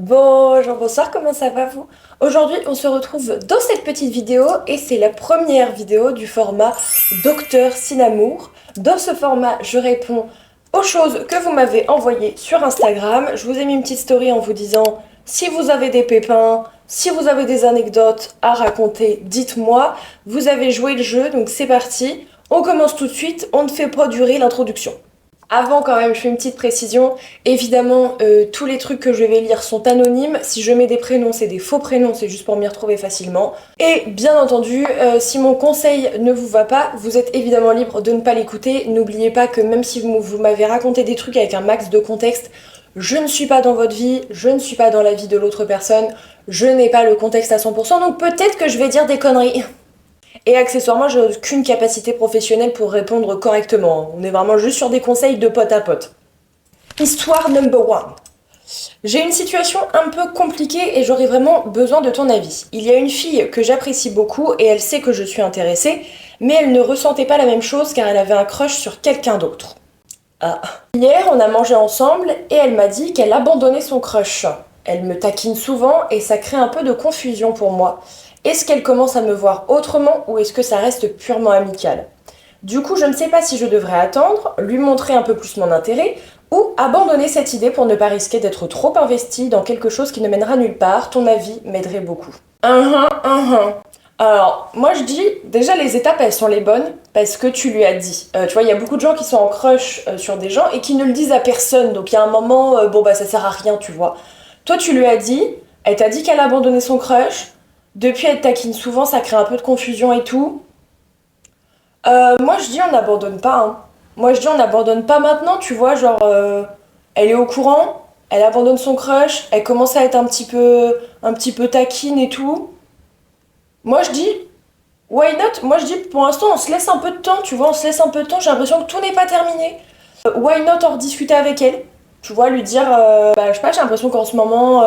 Bonjour, bonsoir, comment ça va vous? Aujourd'hui, on se retrouve dans cette petite vidéo et c'est la première vidéo du format Docteur Sinamour. Dans ce format, je réponds aux choses que vous m'avez envoyées sur Instagram. Je vous ai mis une petite story en vous disant si vous avez des pépins, si vous avez des anecdotes à raconter, dites-moi. Vous avez joué le jeu, donc c'est parti. On commence tout de suite, on ne fait pas durer l'introduction. Avant quand même, je fais une petite précision. Évidemment, tous les trucs que je vais lire sont anonymes. Si je mets des prénoms, c'est des faux prénoms, c'est juste pour m'y retrouver facilement. Et bien entendu, si mon conseil ne vous va pas, vous êtes évidemment libre de ne pas l'écouter. N'oubliez pas que même si vous m'avez raconté des trucs avec un max de contexte, je ne suis pas dans votre vie, je ne suis pas dans la vie de l'autre personne, je n'ai pas le contexte à 100%, donc peut-être que je vais dire des conneries. Et accessoirement, j'ai aucune capacité professionnelle pour répondre correctement. On est vraiment juste sur des conseils de pote à pote. Histoire number one. J'ai une situation un peu compliquée et j'aurais vraiment besoin de ton avis. Il y a une fille que j'apprécie beaucoup et elle sait que je suis intéressée, mais elle ne ressentait pas la même chose car elle avait un crush sur quelqu'un d'autre. Ah. Hier, on a mangé ensemble et elle m'a dit qu'elle abandonnait son crush. Elle me taquine souvent et ça crée un peu de confusion pour moi. Est-ce qu'elle commence à me voir autrement ou est-ce que ça reste purement amical? Du coup, je ne sais pas si je devrais attendre, lui montrer un peu plus mon intérêt ou abandonner cette idée pour ne pas risquer d'être trop investie dans quelque chose qui ne mènera nulle part. Ton avis m'aiderait beaucoup. Alors, moi je dis, déjà les étapes elles sont les bonnes parce que tu lui as dit. Tu vois, il y a beaucoup de gens qui sont en crush sur des gens et qui ne le disent à personne. Donc il y a un moment, bon bah ça sert à rien, tu vois. Toi tu lui as dit, elle t'a dit qu'elle a abandonné son crush. Depuis elle te taquine souvent, ça crée un peu de confusion et tout. Moi je dis on n'abandonne pas, hein. Moi je dis on n'abandonne pas maintenant, tu vois, genre elle est au courant, elle abandonne son crush, elle commence à être un petit peu taquine et tout. Moi je dis why not? Moi je dis pour l'instant on se laisse un peu de temps, tu vois, on se laisse un peu de temps, j'ai l'impression que tout n'est pas terminé. Why not en rediscuter avec elle? Tu vois, lui dire, bah je sais pas, j'ai l'impression qu'en ce moment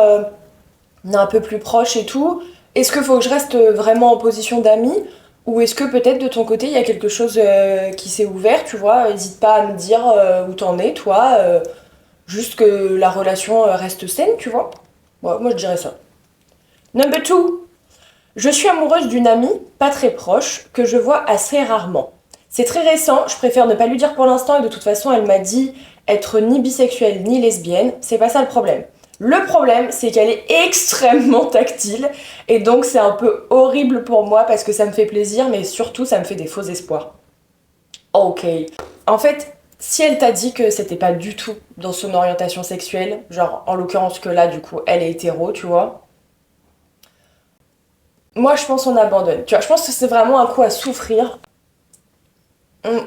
on est un peu plus proche et tout. Est-ce qu'il faut que je reste vraiment en position d'ami? Ou est-ce que peut-être de ton côté il y a quelque chose qui s'est ouvert, tu vois? N'hésite pas à me dire où t'en es, toi. Juste que la relation reste saine, tu vois? Ouais, moi je dirais ça. Number two. Je suis amoureuse d'une amie, pas très proche, que je vois assez rarement. C'est très récent, je préfère ne pas lui dire pour l'instant et de toute façon elle m'a dit être ni bisexuelle ni lesbienne, c'est pas ça le problème. Le problème, c'est qu'elle est extrêmement tactile et donc c'est un peu horrible pour moi parce que ça me fait plaisir mais surtout ça me fait des faux espoirs. Ok. En fait, si elle t'a dit que c'était pas du tout dans son orientation sexuelle, genre en l'occurrence que là du coup elle est hétéro, tu vois, moi je pense qu'on abandonne. Tu vois, je pense que c'est vraiment un coup à souffrir. Hum,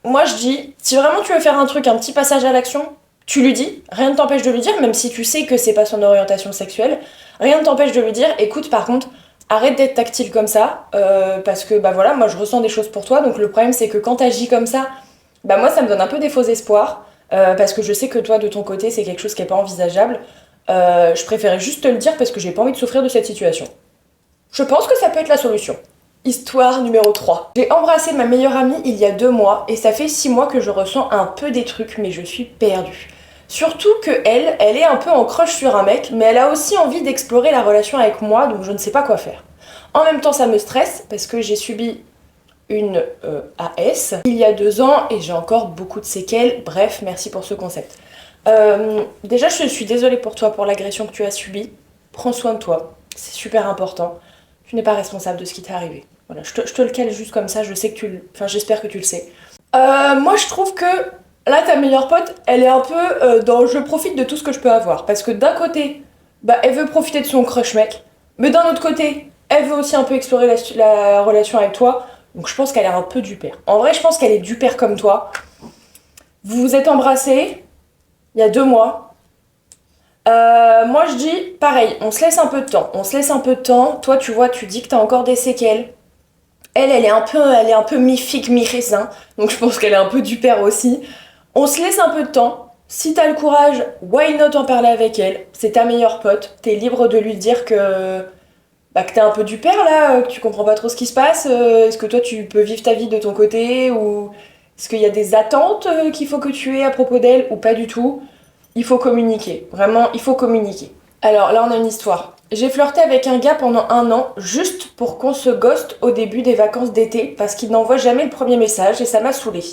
Moi je dis, si vraiment tu veux faire un truc, un petit passage à l'action, tu lui dis, rien ne t'empêche de lui dire, même si tu sais que c'est pas son orientation sexuelle, rien ne t'empêche de lui dire, écoute par contre, arrête d'être tactile comme ça, parce que bah voilà, moi je ressens des choses pour toi, donc le problème c'est que quand t'agis comme ça, bah moi ça me donne un peu des faux espoirs, parce que je sais que toi de ton côté c'est quelque chose qui est pas envisageable. Je préférais juste te le dire parce que j'ai pas envie de souffrir de cette situation. Je pense que ça peut être la solution. Histoire numéro 3. J'ai embrassé ma meilleure amie il y a 2 mois et ça fait 6 mois que je ressens un peu des trucs mais je suis perdue. Surtout que elle est un peu en crush sur un mec mais elle a aussi envie d'explorer la relation avec moi donc je ne sais pas quoi faire. En même temps ça me stresse parce que j'ai subi une AS il y a 2 ans et j'ai encore beaucoup de séquelles. Bref, merci pour ce concept. Déjà je suis désolée pour toi pour l'agression que tu as subie. Prends soin de toi, c'est super important. Tu n'es pas responsable de ce qui t'est arrivé. Voilà, je te le cale juste comme ça, je sais que enfin, j'espère que tu le sais. Moi, je trouve que là, ta meilleure pote, elle est un peu dans je profite de tout ce que je peux avoir. Parce que d'un côté, bah, elle veut profiter de son crush mec, mais d'un autre côté, elle veut aussi un peu explorer la relation avec toi. Donc je pense qu'elle est un peu du père. En vrai, je pense qu'elle est du père comme toi. Vous vous êtes embrassés il y a 2 mois. Moi je dis pareil, on se laisse un peu de temps. On se laisse un peu de temps. Toi, tu vois, tu dis que t'as encore des séquelles. Elle est un peu mi-figue, mi-raisin. Donc je pense qu'elle est un peu du père aussi. On se laisse un peu de temps. Si t'as le courage, why not en parler avec elle? C'est ta meilleure pote. T'es libre de lui dire que t'es un peu du père là, que tu comprends pas trop ce qui se passe. Est-ce que toi tu peux vivre ta vie de ton côté ou est-ce qu'il y a des attentes qu'il faut que tu aies à propos d'elle ou pas du tout? Il faut communiquer. Vraiment, il faut communiquer. Alors là, on a une histoire. J'ai flirté avec un gars pendant 1 an, juste pour qu'on se ghoste au début des vacances d'été, parce qu'il n'envoie jamais le premier message et ça m'a saoulée.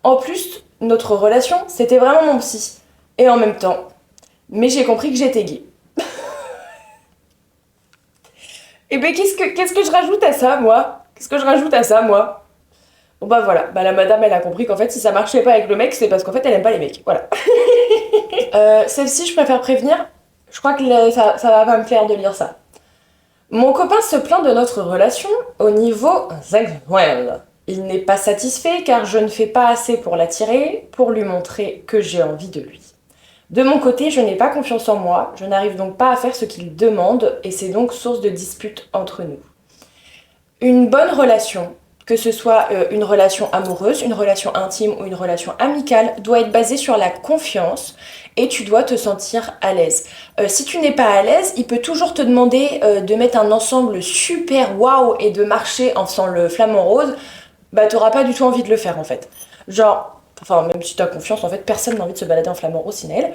En plus, notre relation, c'était vraiment mon psy. Et en même temps, mais j'ai compris que j'étais gay. Et ben qu'est-ce que je rajoute à ça, moi? Qu'est-ce que je rajoute à ça, moi? Bon bah voilà, bah la madame elle a compris qu'en fait si ça marchait pas avec le mec, c'est parce qu'en fait elle aime pas les mecs. Voilà. Celle-ci, je préfère prévenir, je crois que ça va pas me plaire de lire ça. Mon copain se plaint de notre relation au niveau sexuel. Il n'est pas satisfait car je ne fais pas assez pour l'attirer, pour lui montrer que j'ai envie de lui. De mon côté, je n'ai pas confiance en moi, je n'arrive donc pas à faire ce qu'il demande et c'est donc source de disputes entre nous. Une bonne relation, que ce soit une relation amoureuse, une relation intime ou une relation amicale, doit être basée sur la confiance et tu dois te sentir à l'aise. Si tu n'es pas à l'aise, il peut toujours te demander de mettre un ensemble super waouh et de marcher en faisant le flamant rose, bah t'auras pas du tout envie de le faire en fait. Genre, enfin même si t'as confiance, en fait personne n'a envie de se balader en flamant rose sin elle.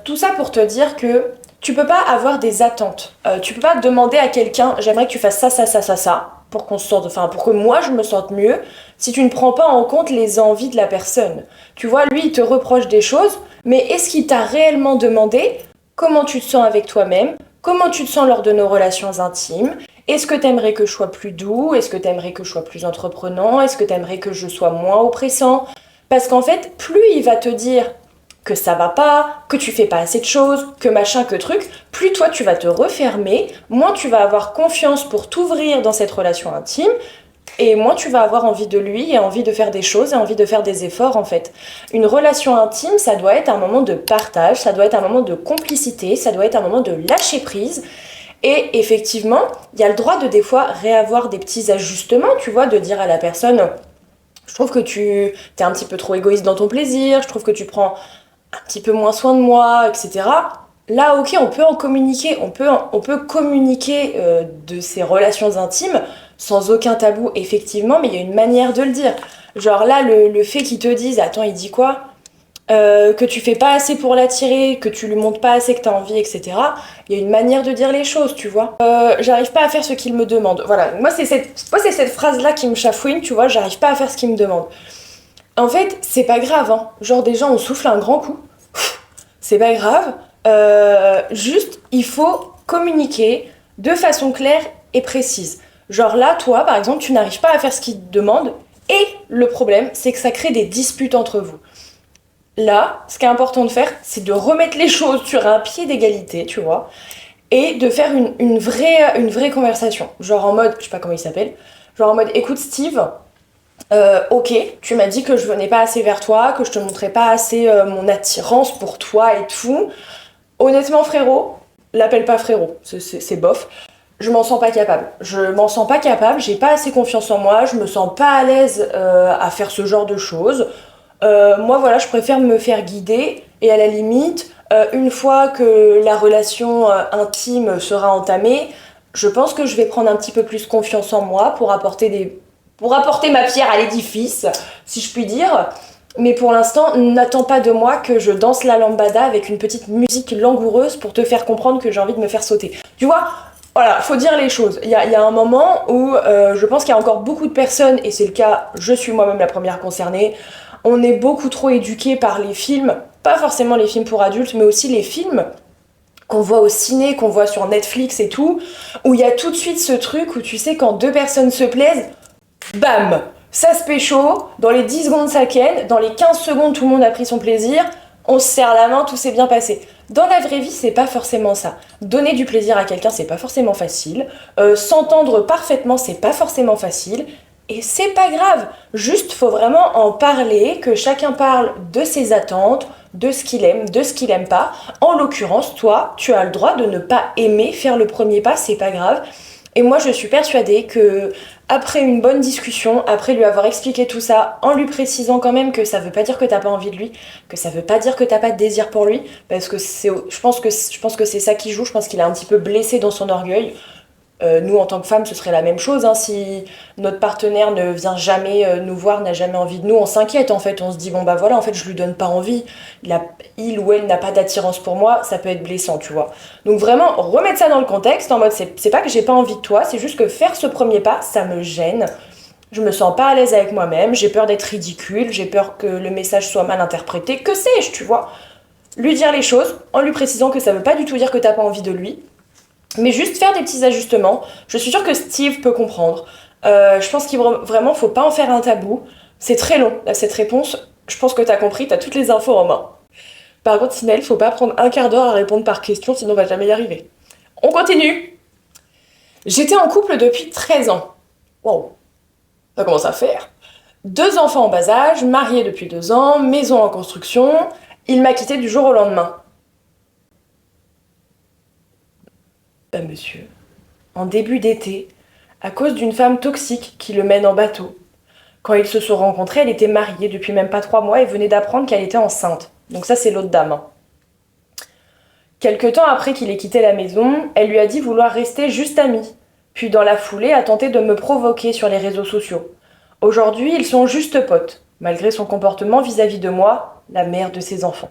Tout ça pour te dire que tu peux pas avoir des attentes. Tu peux pas demander à quelqu'un, j'aimerais que tu fasses ça, ça, ça, ça, ça, pour qu'on se sente, enfin pour que moi je me sente mieux, si tu ne prends pas en compte les envies de la personne. Tu vois, lui il te reproche des choses, mais est-ce qu'il t'a réellement demandé comment tu te sens avec toi-même, comment tu te sens lors de nos relations intimes? Est-ce que t'aimerais que je sois plus doux? Est-ce que t'aimerais que je sois plus entreprenant? Est-ce que t'aimerais que je sois moins oppressant? Parce qu'en fait, plus il va te dire que ça va pas, que tu fais pas assez de choses, que machin, que truc, plus toi tu vas te refermer, moins tu vas avoir confiance pour t'ouvrir dans cette relation intime, et moins tu vas avoir envie de lui et envie de faire des choses et envie de faire des efforts en fait. Une relation intime, ça doit être un moment de partage, ça doit être un moment de complicité, ça doit être un moment de lâcher prise. Et effectivement, il y a le droit de des fois réavoir des petits ajustements, tu vois, de dire à la personne, je trouve que tu es un petit peu trop égoïste dans ton plaisir, je trouve que tu prends un petit peu moins soin de moi, etc. Là, ok, on peut en communiquer, on peut communiquer de ces relations intimes sans aucun tabou, effectivement, mais il y a une manière de le dire. Genre là, le fait qu'ils te disent, attends, il dit quoi? Que tu fais pas assez pour l'attirer, que tu lui montres pas assez que t'as envie, etc. Il y a une manière de dire les choses, tu vois. J'arrive pas à faire ce qu'il me demande. Voilà, moi c'est cette phrase-là qui me chafouine, tu vois, j'arrive pas à faire ce qu'il me demande. En fait, c'est pas grave, hein. Genre déjà on souffle un grand coup, c'est pas grave. Juste, il faut communiquer de façon claire et précise. Genre là, toi, par exemple, tu n'arrives pas à faire ce qu'il te demande, et le problème, c'est que ça crée des disputes entre vous. Là, ce qui est important de faire, c'est de remettre les choses sur un pied d'égalité, tu vois, et de faire une vraie conversation. Genre en mode, je sais pas comment il s'appelle, genre en mode, écoute Steve, ok, tu m'as dit que je venais pas assez vers toi, que je te montrais pas assez mon attirance pour toi et tout. Honnêtement, frérot, l'appelle pas frérot, c'est bof. Je m'en sens pas capable. Je m'en sens pas capable, j'ai pas assez confiance en moi, je me sens pas à l'aise à faire ce genre de choses. Moi, voilà, je préfère me faire guider et à la limite, une fois que la relation intime sera entamée, je pense que je vais prendre un petit peu plus confiance en moi pour apporter ma pierre à l'édifice, si je puis dire. Mais pour l'instant, n'attends pas de moi que je danse la lambada avec une petite musique langoureuse pour te faire comprendre que j'ai envie de me faire sauter. Tu vois, voilà, faut dire les choses. Il y a un moment où je pense qu'il y a encore beaucoup de personnes, et c'est le cas, je suis moi-même la première concernée, on est beaucoup trop éduqués par les films, pas forcément les films pour adultes, mais aussi les films qu'on voit au ciné, qu'on voit sur Netflix et tout, où il y a tout de suite ce truc où tu sais quand deux personnes se plaisent, bam, ça se pécho, dans les 10 secondes ça ken, dans les 15 secondes tout le monde a pris son plaisir, on se serre la main, tout s'est bien passé. Dans la vraie vie, c'est pas forcément ça. Donner du plaisir à quelqu'un, c'est pas forcément facile. S'entendre parfaitement, c'est pas forcément facile. Et c'est pas grave. Juste, faut vraiment en parler, que chacun parle de ses attentes, de ce qu'il aime, de ce qu'il aime pas. En l'occurrence, toi, tu as le droit de ne pas aimer faire le premier pas, c'est pas grave. Et moi, je suis persuadée que après une bonne discussion, après lui avoir expliqué tout ça, en lui précisant quand même que ça veut pas dire que t'as pas envie de lui, que ça veut pas dire que t'as pas de désir pour lui, parce que je pense que c'est ça qui joue, je pense qu'il est un petit peu blessé dans son orgueil. Nous, en tant que femmes, ce serait la même chose, hein. Si notre partenaire ne vient jamais nous voir, n'a jamais envie de nous, on s'inquiète en fait. On se dit, bon bah voilà, en fait, je lui donne pas envie. Il ou elle n'a pas d'attirance pour moi, ça peut être blessant, tu vois. Donc vraiment, remettre ça dans le contexte, en mode, c'est pas que j'ai pas envie de toi, c'est juste que faire ce premier pas, ça me gêne. Je me sens pas à l'aise avec moi-même, j'ai peur d'être ridicule, j'ai peur que le message soit mal interprété, que sais-je, tu vois. Lui dire les choses en lui précisant que ça veut pas du tout dire que t'as pas envie de lui, mais juste faire des petits ajustements. Je suis sûre que Steve peut comprendre. Je pense qu'il vraiment faut pas en faire un tabou. C'est très long, là, cette réponse. Je pense que t'as compris, t'as toutes les infos en main. Par contre, Sinel, faut pas prendre un quart d'heure à répondre par question, sinon on va jamais y arriver. On continue. J'étais en couple depuis 13 ans. Wow, ça commence à faire. 2 enfants en bas âge, mariés depuis 2 ans, maison en construction. Il m'a quitté du jour au lendemain. Monsieur, en début d'été, à cause d'une femme toxique qui le mène en bateau. Quand ils se sont rencontrés, elle était mariée depuis même pas 3 mois et venait d'apprendre qu'elle était enceinte. Donc ça, c'est l'autre dame, hein. Quelque temps après qu'il ait quitté la maison, elle lui a dit vouloir rester juste amie. Puis dans la foulée, a tenté de me provoquer sur les réseaux sociaux. Aujourd'hui, ils sont juste potes, malgré son comportement vis-à-vis de moi, la mère de ses enfants.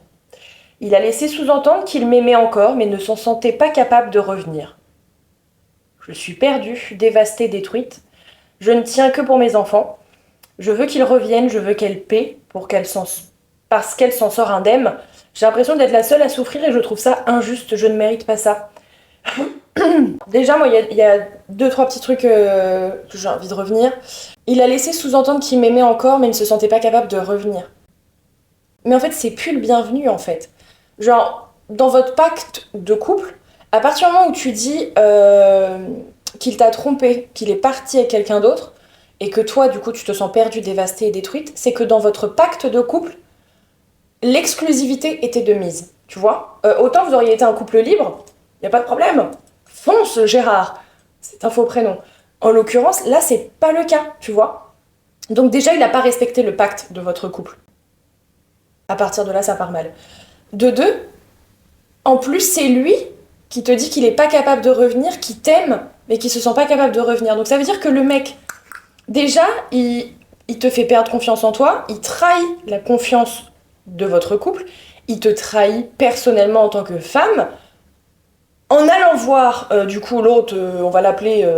Il a laissé sous-entendre qu'il m'aimait encore, mais ne s'en sentait pas capable de revenir. Je suis perdue, dévastée, détruite. Je ne tiens que pour mes enfants. Je veux qu'ils reviennent, je veux qu'elle paie parce qu'elle s'en sort indemne. J'ai l'impression d'être la seule à souffrir et je trouve ça injuste, je ne mérite pas ça. Déjà, moi, il y a 2, 3 petits trucs que j'ai envie de revenir. Il a laissé sous-entendre qu'il m'aimait encore, mais il ne se sentait pas capable de revenir. Mais en fait, c'est plus le bienvenu, en fait. Genre, dans votre pacte de couple, à partir du moment où tu dis qu'il t'a trompé, qu'il est parti avec quelqu'un d'autre, et que toi, du coup, tu te sens perdue, dévastée et détruite, c'est que dans votre pacte de couple, l'exclusivité était de mise, tu vois. Autant vous auriez été un couple libre, y a pas de problème. Fonce, Gérard. C'est un faux prénom. En l'occurrence, là, c'est pas le cas, tu vois. Donc déjà, il n'a pas respecté le pacte de votre couple. À partir de là, ça part mal. De deux, en plus, c'est lui qui te dit qu'il est pas capable de revenir, qui t'aime, mais qui se sent pas capable de revenir. Donc ça veut dire que le mec, déjà, il te fait perdre confiance en toi, il trahit la confiance de votre couple, il te trahit personnellement en tant que femme, en allant voir, du coup, l'autre, on va l'appeler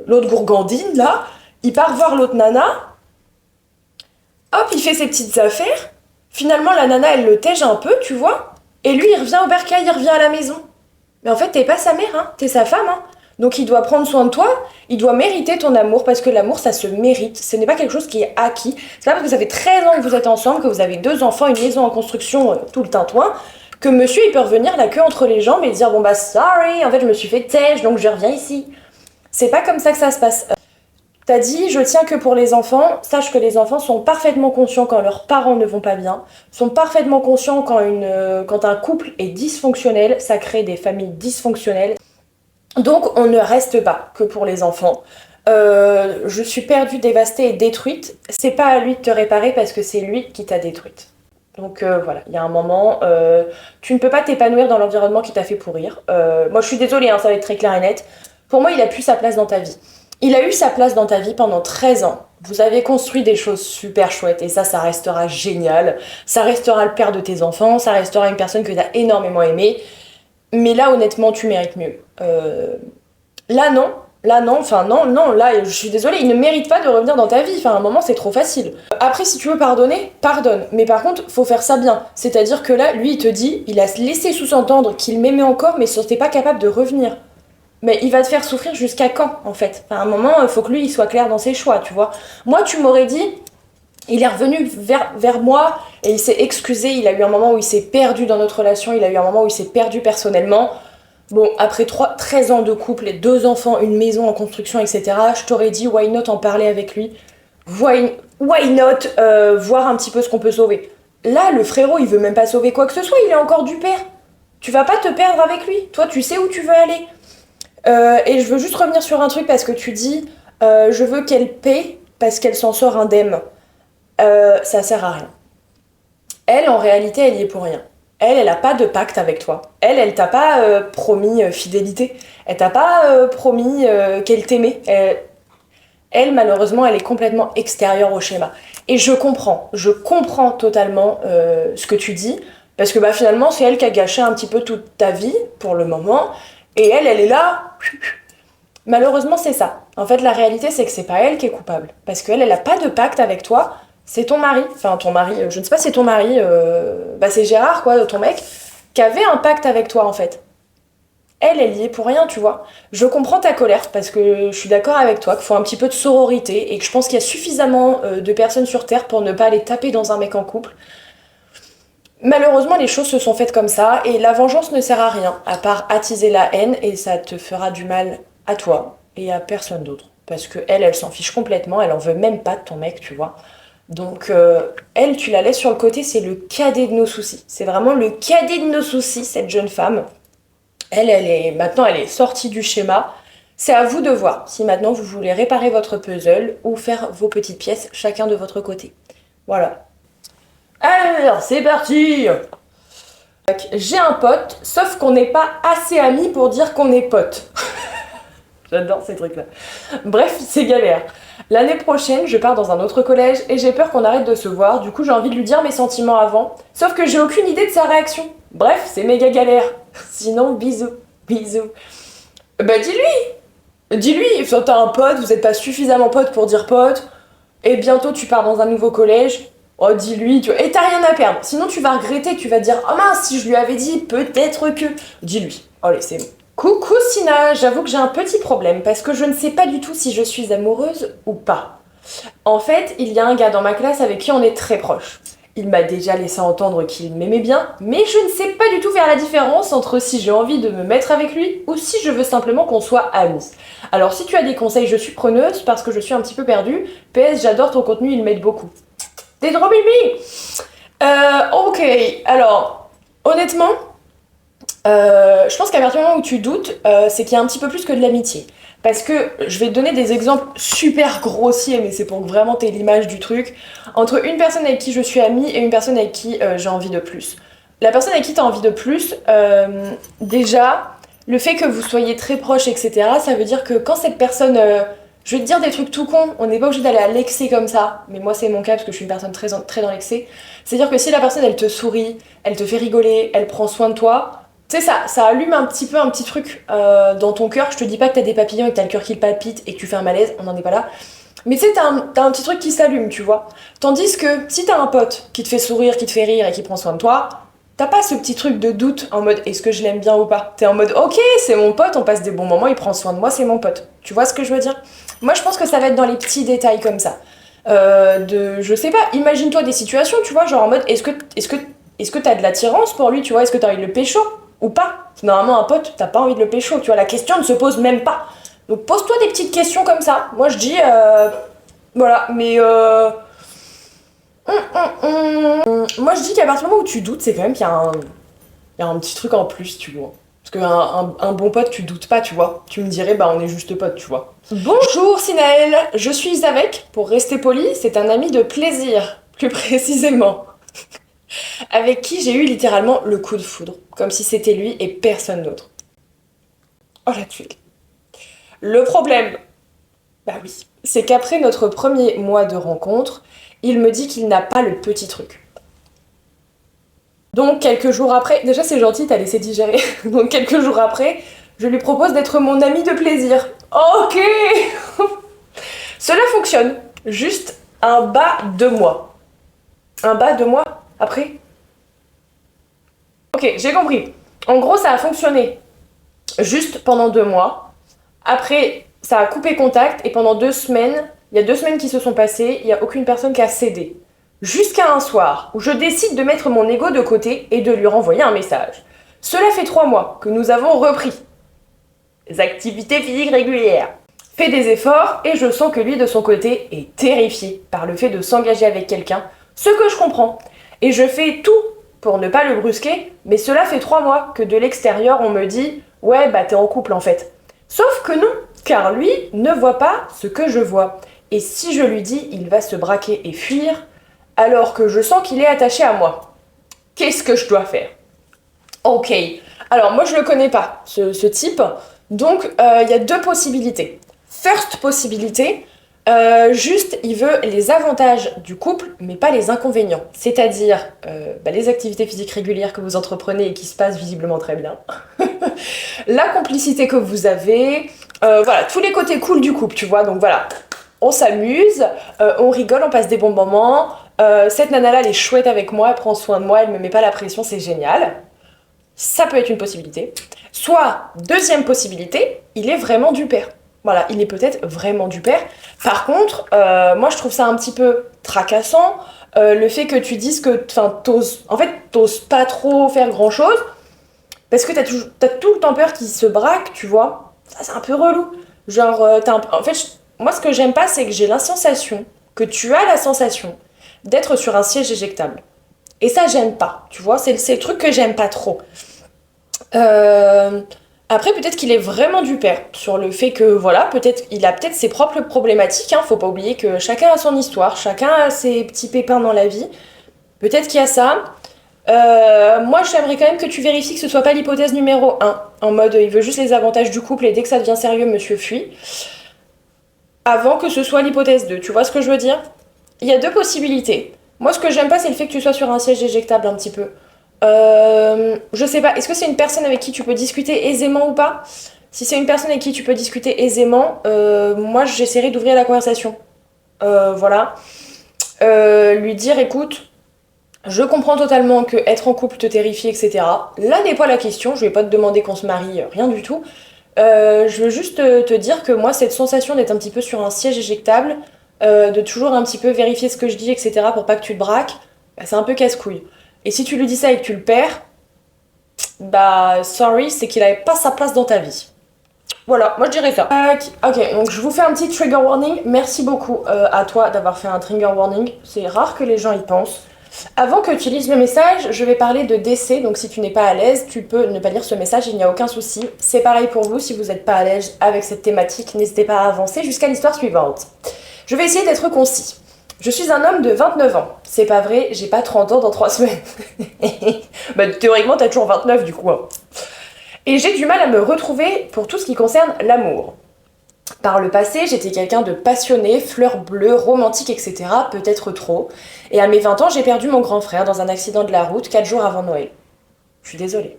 l'autre gourgandine, là, il part voir l'autre nana, hop, il fait ses petites affaires, finalement, la nana, elle le tège un peu, tu vois, et lui, il revient au bercail, il revient à la maison. Mais en fait, t'es pas sa mère, hein, t'es sa femme, hein. Donc il doit prendre soin de toi, il doit mériter ton amour, parce que l'amour, ça se mérite. Ce n'est pas quelque chose qui est acquis. C'est pas parce que ça fait 13 ans que vous êtes ensemble, que vous avez 2 enfants, une maison en construction, tout le tintouin, que monsieur, il peut revenir la queue entre les jambes et dire, bon bah sorry, en fait, je me suis fait têche, donc je reviens ici. C'est pas comme ça que ça se passe. T'as dit, je tiens que pour les enfants. Sache que les enfants sont parfaitement conscients quand leurs parents ne vont pas bien, sont parfaitement conscients quand un couple est dysfonctionnel, ça crée des familles dysfonctionnelles. Donc on ne reste pas que pour les enfants. Je suis perdue, dévastée et détruite. C'est pas à lui de te réparer parce que c'est lui qui t'a détruite. Donc voilà, il y a un moment, tu ne peux pas t'épanouir dans l'environnement qui t'a fait pourrir. Moi je suis désolée, hein, ça va être très clair et net. Pour moi, il a plus sa place dans ta vie. Il a eu sa place dans ta vie pendant 13 ans. Vous avez construit des choses super chouettes et ça restera génial. Ça restera le père de tes enfants, ça restera une personne que tu as énormément aimée. Mais là, honnêtement, tu mérites mieux. Là, non. Là, non. Enfin, non, non. Là, je suis désolée, il ne mérite pas de revenir dans ta vie. Enfin, à un moment, c'est trop facile. Après, si tu veux pardonner, pardonne. Mais par contre, faut faire ça bien. C'est-à-dire que là, lui, il te dit, il a laissé sous-entendre qu'il m'aimait encore, mais il n'était pas capable de revenir. Mais il va te faire souffrir jusqu'à quand, en fait? Enfin, à un moment, il faut que lui, il soit clair dans ses choix, tu vois. Moi, tu m'aurais dit, il est revenu vers moi et il s'est excusé. Il a eu un moment où il s'est perdu dans notre relation, il a eu un moment où il s'est perdu personnellement. Bon, après 13 ans de couple, et 2 enfants, une maison en construction, etc., je t'aurais dit, why not en parler avec lui? Why not voir un petit peu ce qu'on peut sauver? Là, le frérot, il veut même pas sauver quoi que ce soit, il est encore du père. Tu vas pas te perdre avec lui. Toi, tu sais où tu veux aller. Et je veux juste revenir sur un truc parce que tu dis je veux qu'elle paie parce qu'elle s'en sort indemne. Ça sert à rien. Elle, en réalité, elle y est pour rien. elle a pas de pacte avec toi. Elle t'a pas promis fidélité. Elle t'a pas promis qu'elle t'aimait. Elle, malheureusement, elle est complètement extérieure au schéma. Et je comprends totalement ce que tu dis, parce que finalement, c'est elle qui a gâché un petit peu toute ta vie, pour le moment, et elle est là. Malheureusement, c'est ça. En fait, la réalité, c'est que c'est pas elle qui est coupable, parce qu'elle a pas de pacte avec toi, c'est ton mari. Enfin, ton mari, je ne sais pas si c'est ton mari, c'est Gérard, quoi, ton mec, qui avait un pacte avec toi, en fait. Elle y est pour rien, tu vois. Je comprends ta colère parce que je suis d'accord avec toi qu'il faut un petit peu de sororité et que je pense qu'il y a suffisamment de personnes sur Terre pour ne pas aller taper dans un mec en couple. Malheureusement, les choses se sont faites comme ça et la vengeance ne sert à rien à part attiser la haine et ça te fera du mal à toi et à personne d'autre. Parce que elle s'en fiche complètement, elle en veut même pas de ton mec, tu vois. Donc elle, tu la laisses sur le côté, c'est le cadet de nos soucis. C'est vraiment le cadet de nos soucis, cette jeune femme. Elle est sortie du schéma. C'est à vous de voir si maintenant vous voulez réparer votre puzzle ou faire vos petites pièces chacun de votre côté. Voilà. Alors, c'est parti. J'ai un pote, sauf qu'on n'est pas assez amis pour dire qu'on est potes. J'adore ces trucs-là. Bref, c'est galère. L'année prochaine, je pars dans un autre collège et j'ai peur qu'on arrête de se voir. Du coup, j'ai envie de lui dire mes sentiments avant. Sauf que j'ai aucune idée de sa réaction. Bref, c'est méga galère. Sinon, bisous. Bisous. Dis-lui. Dis-lui. Enfin, t'as un pote, vous êtes pas suffisamment pote pour dire pote. Et bientôt, tu pars dans un nouveau collège. Oh, dis-lui. Et t'as rien à perdre. Sinon, tu vas regretter. Tu vas te dire, oh mince, si je lui avais dit, peut-être que. Dis-lui. Allez, c'est bon. Coucou Sina, j'avoue que j'ai un petit problème parce que je ne sais pas du tout si je suis amoureuse ou pas. En fait, il y a un gars dans ma classe avec qui on est très proche. Il m'a déjà laissé entendre qu'il m'aimait bien, mais je ne sais pas du tout faire la différence entre si j'ai envie de me mettre avec lui ou si je veux simplement qu'on soit amis. Alors si tu as des conseils, je suis preneuse parce que je suis un petit peu perdue. PS, j'adore ton contenu, il m'aide beaucoup. T'es trop mimi. Ok, alors, honnêtement... je pense qu'à partir du moment où tu doutes, c'est qu'il y a un petit peu plus que de l'amitié. Parce que je vais te donner des exemples super grossiers, mais c'est pour que vraiment t'aies l'image du truc. Entre une personne avec qui je suis amie et une personne avec qui j'ai envie de plus. La personne avec qui t'as envie de plus, déjà, le fait que vous soyez très proches, etc., ça veut dire que quand cette personne... je vais te dire des trucs tout cons, on n'est pas obligé d'aller à l'excès comme ça, mais moi c'est mon cas parce que je suis une personne très dans l'excès. C'est-à-dire que si la personne elle te sourit, elle te fait rigoler, elle prend soin de toi... Tu sais, ça allume un petit truc dans ton cœur. Je te dis pas que t'as des papillons et que t'as le cœur qui palpite et que tu fais un malaise, on n'en est pas là. Mais tu sais, t'as un petit truc qui s'allume, tu vois. Tandis que si t'as un pote qui te fait sourire, qui te fait rire et qui prend soin de toi, t'as pas ce petit truc de doute en mode est-ce que je l'aime bien ou pas. T'es en mode ok, c'est mon pote, on passe des bons moments, il prend soin de moi, c'est mon pote. Tu vois ce que je veux dire? Moi, je pense que ça va être dans les petits détails comme ça. Je sais pas, imagine-toi des situations, tu vois, genre en mode est-ce que t'as de l'attirance pour lui, tu vois, est-ce que t'as envie de le pécho? Ou pas. Normalement, un pote, t'as pas envie de le pécho, tu vois, la question ne se pose même pas. Donc pose-toi des petites questions comme ça. Moi je dis, voilà, mais moi je dis qu'à partir du moment où tu doutes, c'est quand même qu'il y a un petit truc en plus, tu vois. Parce qu'un bon pote, tu doutes pas, tu vois. Tu me dirais, on est juste potes, tu vois. Bonjour Sinaël, je suis avec, pour rester poli, c'est un ami de plaisir, plus précisément. Avec qui j'ai eu littéralement le coup de foudre, comme si c'était lui et personne d'autre. Oh la tuile. Le problème, oui, c'est qu'après notre premier mois de rencontre, il me dit qu'il n'a pas le petit truc. Donc quelques jours après, déjà c'est gentil, t'as laissé digérer, donc quelques jours après, je lui propose d'être mon ami de plaisir. Ok. Cela fonctionne, juste un bas de moi. Un bas de moi après. Ok, j'ai compris. En gros, ça a fonctionné juste pendant 2 mois. Après, ça a coupé contact et pendant 2 semaines, il y a 2 semaines qui se sont passées, il n'y a aucune personne qui a cédé. Jusqu'à un soir où je décide de mettre mon ego de côté et de lui renvoyer un message. Cela fait 3 mois que nous avons repris les activités physiques régulières, fait des efforts et je sens que lui de son côté est terrifié par le fait de s'engager avec quelqu'un, ce que je comprends. Et je fais tout pour ne pas le brusquer, mais cela fait 3 mois que de l'extérieur on me dit « Ouais, t'es en couple en fait ». Sauf que non, car lui ne voit pas ce que je vois. Et si je lui dis, il va se braquer et fuir, alors que je sens qu'il est attaché à moi. Qu'est-ce que je dois faire? Ok. Alors moi je le connais pas, ce type. Donc il y a deux possibilités. First possibilité, juste il veut les avantages du couple, mais pas les inconvénients. C'est-à-dire les activités physiques régulières que vous entreprenez et qui se passent visiblement très bien. La complicité que vous avez, voilà, tous les côtés cool du couple, tu vois. Donc voilà, on s'amuse, on rigole, on passe des bons moments. Cette nana-là, elle est chouette avec moi, elle prend soin de moi, elle me met pas la pression, c'est génial. Ça peut être une possibilité. Soit, deuxième possibilité, il est vraiment du père. Voilà, il est peut-être vraiment du père. Par contre, moi je trouve ça un petit peu tracassant, le fait que tu dises que t'oses pas trop faire grand-chose, parce que t'as tout le temps peur qu'il se braque, tu vois. Ça, c'est un peu relou. Genre, en fait, moi ce que j'aime pas, c'est que j'ai la sensation, que tu as la sensation d'être sur un siège éjectable. Et ça, j'aime pas, tu vois, c'est le truc que j'aime pas trop. Euh, Après, peut-être qu'il est vraiment du père sur le fait que, voilà, il a peut-être ses propres problématiques, hein. Faut pas oublier que chacun a son histoire, chacun a ses petits pépins dans la vie. Peut-être qu'il y a ça. Moi, j'aimerais quand même que tu vérifies que ce soit pas l'hypothèse numéro un, en mode il veut juste les avantages du couple et dès que ça devient sérieux, monsieur fuit, avant que ce soit l'hypothèse 2. Tu vois ce que je veux dire? Il y a deux possibilités. Moi, ce que j'aime pas, c'est le fait que tu sois sur un siège éjectable un petit peu. Je sais pas, est-ce que c'est une personne avec qui tu peux discuter aisément ou pas? Si c'est une personne avec qui tu peux discuter aisément, moi j'essaierai d'ouvrir la conversation. Voilà. Lui dire, écoute, je comprends totalement que être en couple te terrifie, etc. Là n'est pas la question, je vais pas te demander qu'on se marie, rien du tout. Je veux juste te dire que moi, cette sensation d'être un petit peu sur un siège éjectable, de toujours un petit peu vérifier ce que je dis, etc. pour pas que tu te braques, bah, c'est un peu casse-couille. Et si tu lui dis ça et que tu le perds, bah sorry, c'est qu'il avait pas sa place dans ta vie. Voilà, moi je dirais ça. Ok, donc je vous fais un petit trigger warning. Merci beaucoup à toi d'avoir fait un trigger warning. C'est rare que les gens y pensent. Avant que tu lises le message, je vais parler de décès. Donc si tu n'es pas à l'aise, tu peux ne pas lire ce message, il n'y a aucun souci. C'est pareil pour vous, si vous n'êtes pas à l'aise avec cette thématique, n'hésitez pas à avancer jusqu'à l'histoire suivante. Je vais essayer d'être concis. Je suis un homme de 29 ans. C'est pas vrai, j'ai pas 30 ans dans 3 semaines. Bah, théoriquement, t'as toujours 29 du coup. Hein. Et j'ai du mal à me retrouver pour tout ce qui concerne l'amour. Par le passé, j'étais quelqu'un de passionné, fleur bleue, romantique, etc. Peut-être trop. Et à mes 20 ans, j'ai perdu mon grand frère dans un accident de la route 4 jours avant Noël. Je suis désolée.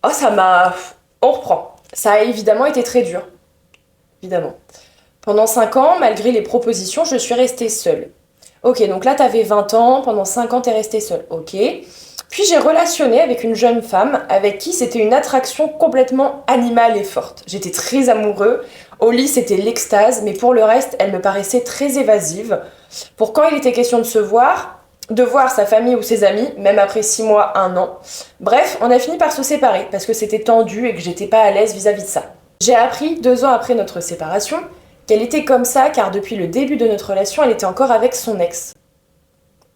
Oh, ça m'a... On reprend. Ça a évidemment été très dur. Évidemment. Pendant 5 ans, malgré les propositions, je suis restée seule. Ok, donc là, t'avais 20 ans, pendant 5 ans, t'es restée seule. Ok. Puis j'ai relationné avec une jeune femme avec qui c'était une attraction complètement animale et forte. J'étais très amoureux. Au lit, c'était l'extase, mais pour le reste, elle me paraissait très évasive. Pour quand il était question de voir sa famille ou ses amis, même après 6 mois, 1 an. Bref, on a fini par se séparer parce que c'était tendu et que j'étais pas à l'aise vis-à-vis de ça. J'ai appris 2 ans après notre séparation qu'elle était comme ça car depuis le début de notre relation, elle était encore avec son ex.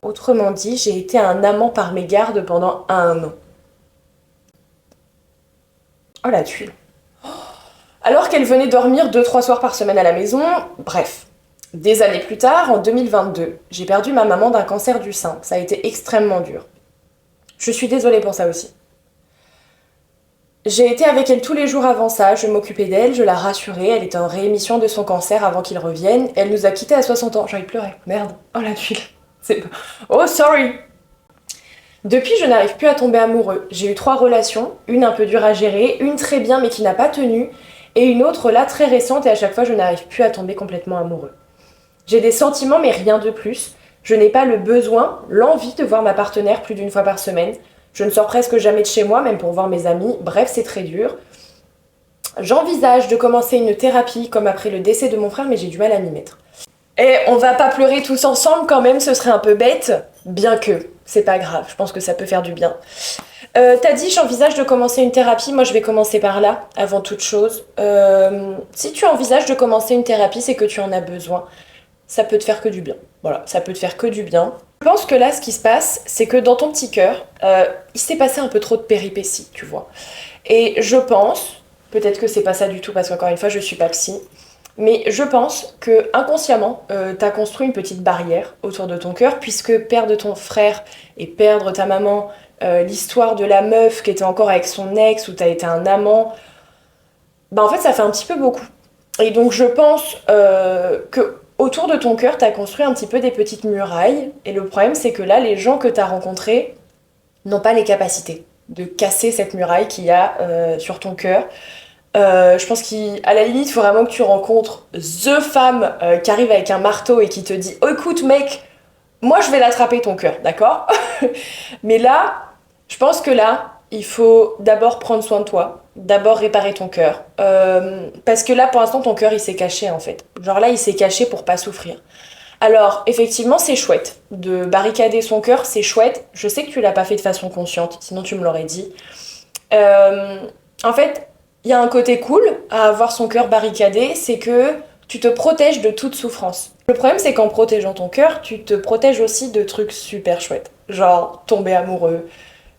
Autrement dit, j'ai été un amant par mégarde pendant 1 an. Oh la tuile. Alors qu'elle venait dormir 2-3 soirs par semaine à la maison, bref. Des années plus tard, en 2022, j'ai perdu ma maman d'un cancer du sein. Ça a été extrêmement dur. Je suis désolée pour ça aussi. J'ai été avec elle tous les jours avant ça, je m'occupais d'elle, je la rassurais, elle était en réémission de son cancer avant qu'il revienne. Elle nous a quittés à 60 ans. J'ai envie de pleurer. Merde. Oh la tuile. Oh, sorry. Depuis, je n'arrive plus à tomber amoureux. J'ai eu 3 relations, une un peu dure à gérer, une très bien mais qui n'a pas tenu, et une autre là très récente et à chaque fois je n'arrive plus à tomber complètement amoureux. J'ai des sentiments mais rien de plus. Je n'ai pas le besoin, l'envie de voir ma partenaire plus d'1 fois par semaine. Je ne sors presque jamais de chez moi, même pour voir mes amis. Bref, c'est très dur. J'envisage de commencer une thérapie comme après le décès de mon frère, mais j'ai du mal à m'y mettre. Et on va pas pleurer tous ensemble quand même, ce serait un peu bête, bien que c'est pas grave, je pense que ça peut faire du bien. T'as dit j'envisage de commencer une thérapie, moi je vais commencer par là, avant toute chose. Si tu envisages de commencer une thérapie, c'est que tu en as besoin. Ça peut te faire que du bien. Voilà, ça peut te faire que du bien. Je pense que là, ce qui se passe, c'est que dans ton petit cœur, il s'est passé un peu trop de péripéties, tu vois. Et je pense, peut-être que c'est pas ça du tout, parce qu'encore une fois, je suis pas psy, mais je pense que inconsciemment, t'as construit une petite barrière autour de ton cœur, puisque perdre ton frère et perdre ta maman, l'histoire de la meuf qui était encore avec son ex, où t'as été un amant, bah en fait ça fait un petit peu beaucoup. Et donc je pense que autour de ton cœur, t'as construit un petit peu des petites murailles, et le problème c'est que là, les gens que t'as rencontrés n'ont pas les capacités de casser cette muraille qu'il y a sur ton cœur. Je pense qu'à la limite, il faut vraiment que tu rencontres THE femme qui arrive avec un marteau et qui te dit oh, écoute mec, moi je vais l'attraper ton cœur, d'accord? Mais là, je pense que là, il faut d'abord prendre soin de toi, d'abord réparer ton cœur. Parce que là, pour l'instant, ton cœur il s'est caché en fait. Genre là, il s'est caché pour pas souffrir. Alors, effectivement, c'est chouette. De barricader son cœur, c'est chouette. Je sais que tu l'as pas fait de façon consciente, sinon tu me l'aurais dit. Euh, En fait, il y a un côté cool à avoir son cœur barricadé, c'est que tu te protèges de toute souffrance. Le problème, c'est qu'en protégeant ton cœur, tu te protèges aussi de trucs super chouettes. Genre tomber amoureux.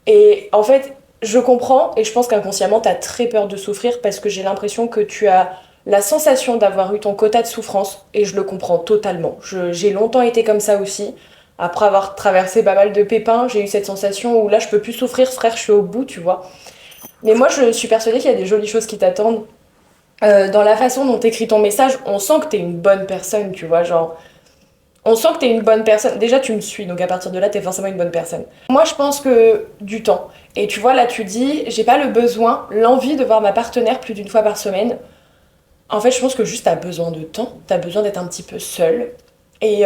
Et en fait, je comprends et je pense qu'inconsciemment, t'as très peur de souffrir parce que j'ai l'impression que tu as la sensation d'avoir eu ton quota de souffrance et je le comprends totalement. J'ai longtemps été comme ça aussi. Après avoir traversé pas mal de pépins, j'ai eu cette sensation où là, je peux plus souffrir, frère, je suis au bout, tu vois. Mais moi, je suis persuadée qu'il y a des jolies choses qui t'attendent. Dans la façon dont t'écris ton message, on sent que t'es une bonne personne, tu vois, genre... On sent que t'es une bonne personne. Déjà, tu me suis, donc à partir de là, t'es forcément une bonne personne. Moi, je pense que du temps. Et tu vois, là, tu dis, j'ai pas le besoin, l'envie de voir ma partenaire plus d'une fois par semaine. En fait, je pense que juste t'as besoin de temps, t'as besoin d'être un petit peu seule. Et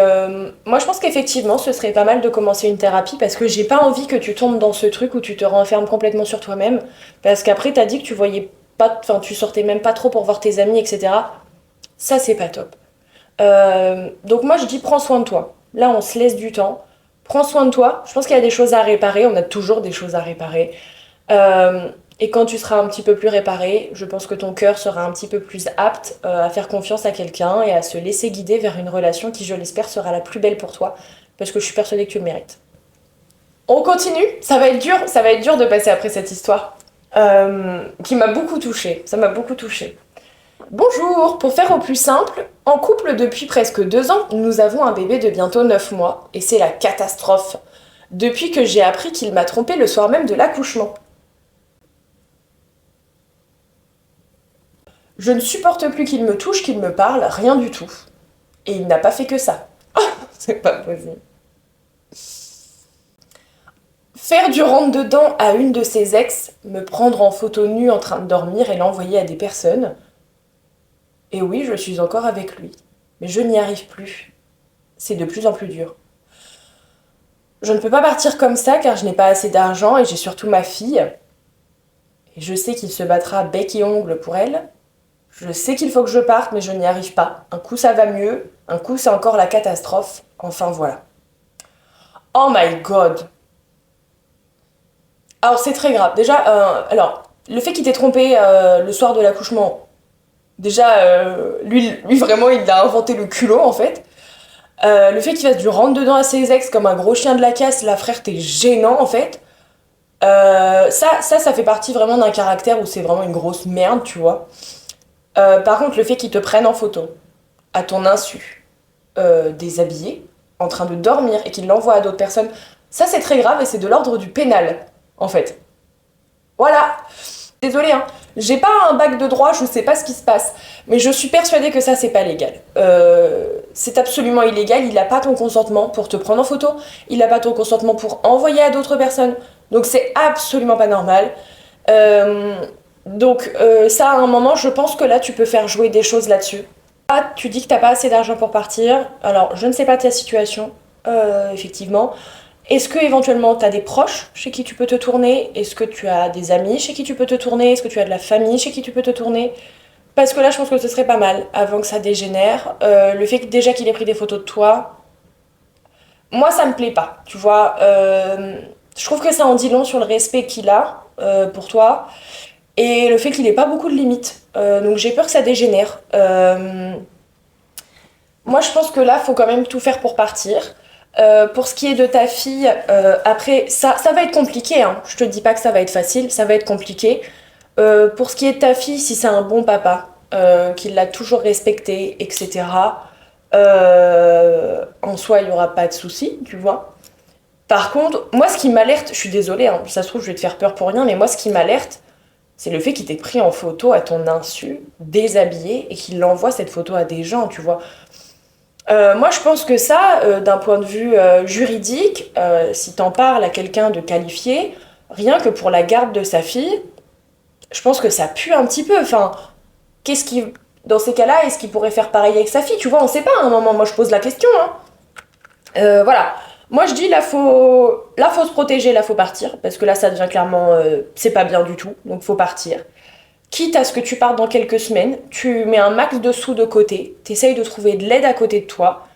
moi, je pense qu'effectivement, ce serait pas mal de commencer une thérapie parce que j'ai pas envie que tu tombes dans ce truc où tu te renfermes complètement sur toi-même. Parce qu'après, t'as dit que tu voyais pas, enfin, tu sortais même pas trop pour voir tes amis, etc. Ça, c'est pas top. Donc moi je dis prends soin de toi. Là on se laisse du temps. Prends soin de toi. Je pense qu'il y a des choses à réparer. On a toujours des choses à réparer. Et quand tu seras un petit peu plus réparé, je pense que ton cœur sera un petit peu plus apte à faire confiance à quelqu'un et à se laisser guider vers une relation qui, je l'espère, sera la plus belle pour toi. Parce que je suis persuadée que tu le mérites. On continue. Ça va être dur de passer après cette histoire. Qui m'a beaucoup touchée. Ça m'a beaucoup touchée. Bonjour, pour faire au plus simple, en couple depuis presque 2 ans, nous avons un bébé de bientôt 9 mois, et c'est la catastrophe. Depuis que j'ai appris qu'il m'a trompé le soir même de l'accouchement. Je ne supporte plus qu'il me touche, qu'il me parle, rien du tout. Et il n'a pas fait que ça. C'est pas possible. Faire du rentre-dedans à une de ses ex, me prendre en photo nue en train de dormir et l'envoyer à des personnes. Et oui, je suis encore avec lui. Mais je n'y arrive plus. C'est de plus en plus dur. Je ne peux pas partir comme ça car je n'ai pas assez d'argent et j'ai surtout ma fille. Et je sais qu'il se battra bec et ongle pour elle. Je sais qu'il faut que je parte mais je n'y arrive pas. Un coup ça va mieux, un coup c'est encore la catastrophe. Enfin voilà. Oh my god. Alors c'est très grave. Déjà, le fait qu'il t'ait trompé le soir de l'accouchement, déjà, lui vraiment il a inventé le culot en fait. Le fait qu'il fasse du rentre-dedans à ses ex comme un gros chien de la casse, la frère, t'es gênant en fait. Ça fait partie vraiment d'un caractère où c'est vraiment une grosse merde, tu vois. Par contre, le fait qu'il te prenne en photo, à ton insu, déshabillé, en train de dormir et qu'il l'envoie à d'autres personnes, ça c'est très grave et c'est de l'ordre du pénal, en fait. Voilà. Désolée, hein. J'ai pas un bac de droit, je sais pas ce qui se passe, mais je suis persuadée que ça c'est pas légal. C'est absolument illégal, il a pas ton consentement pour te prendre en photo, il a pas ton consentement pour envoyer à d'autres personnes, donc c'est absolument pas normal. Ça à un moment, je pense que là tu peux faire jouer des choses là-dessus. Ah, tu dis que t'as pas assez d'argent pour partir, alors je ne sais pas ta situation, effectivement. Est-ce que éventuellement tu as des proches chez qui tu peux te tourner? Est-ce que tu as des amis chez qui tu peux te tourner? Est-ce que tu as de la famille chez qui tu peux te tourner? Parce que là, je pense que ce serait pas mal avant que ça dégénère. Le fait que déjà qu'il ait pris des photos de toi, moi ça me plaît pas. Tu vois, je trouve que ça en dit long sur le respect qu'il a pour toi et le fait qu'il ait pas beaucoup de limites. Donc j'ai peur que ça dégénère. Moi, je pense que là, faut quand même tout faire pour partir. Pour ce qui est de ta fille, après, ça va être compliqué, hein. Je te dis pas que ça va être facile, ça va être compliqué. Pour ce qui est de ta fille, si c'est un bon papa, qu'il l'a toujours respecté, etc., en soi, il n'y aura pas de souci, tu vois. Par contre, moi, ce qui m'alerte, je suis désolée, hein, ça se trouve, je vais te faire peur pour rien, mais moi, ce qui m'alerte, c'est le fait qu'il t'ait pris en photo à ton insu, déshabillé, et qu'il envoie cette photo à des gens, tu vois. Moi, je pense que ça, d'un point de vue juridique, si t'en parles à quelqu'un de qualifié, rien que pour la garde de sa fille, je pense que ça pue un petit peu. Enfin, qu'est-ce qui, dans ces cas-là, est-ce qu'il pourrait faire pareil avec sa fille? Tu vois, on sait pas à un moment. Moi, je pose la question, hein. Voilà. Moi, je dis, là, faut se protéger, là, faut partir. Parce que là, ça devient clairement, c'est pas bien du tout. Donc, faut partir. Quitte à ce que tu partes dans quelques semaines, tu mets un max de sous de côté, t'essayes de trouver de l'aide à côté de toi.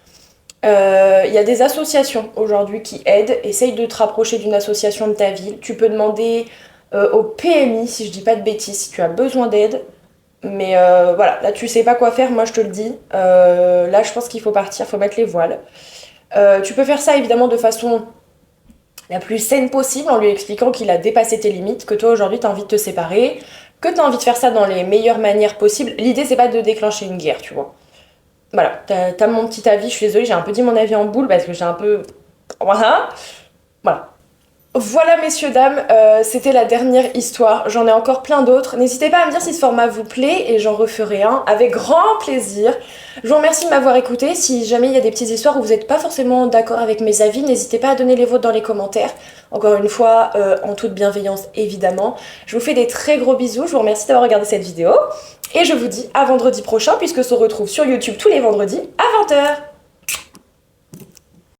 Il y a des associations aujourd'hui qui aident, essaye de te rapprocher d'une association de ta ville. Tu peux demander au PMI, si je dis pas de bêtises, si tu as besoin d'aide. Mais voilà, là tu sais pas quoi faire, moi je te le dis. Là je pense qu'il faut partir, faut mettre les voiles. Tu peux faire ça évidemment de façon la plus saine possible en lui expliquant qu'il a dépassé tes limites, que toi aujourd'hui t'as envie de te séparer, que t'as envie de faire ça dans les meilleures manières possibles. L'idée c'est pas de déclencher une guerre, tu vois. Voilà, t'as mon petit avis, je suis désolée, j'ai un peu dit mon avis en boule parce que j'ai un peu... Voilà. Voilà. Voilà, messieurs, dames, c'était la dernière histoire. J'en ai encore plein d'autres. N'hésitez pas à me dire si ce format vous plaît et j'en referai un avec grand plaisir. Je vous remercie de m'avoir écouté. Si jamais il y a des petites histoires où vous n'êtes pas forcément d'accord avec mes avis, n'hésitez pas à donner les vôtres dans les commentaires. Encore une fois, en toute bienveillance, évidemment. Je vous fais des très gros bisous. Je vous remercie d'avoir regardé cette vidéo. Et je vous dis à vendredi prochain puisque se retrouve sur YouTube tous les vendredis à 20h.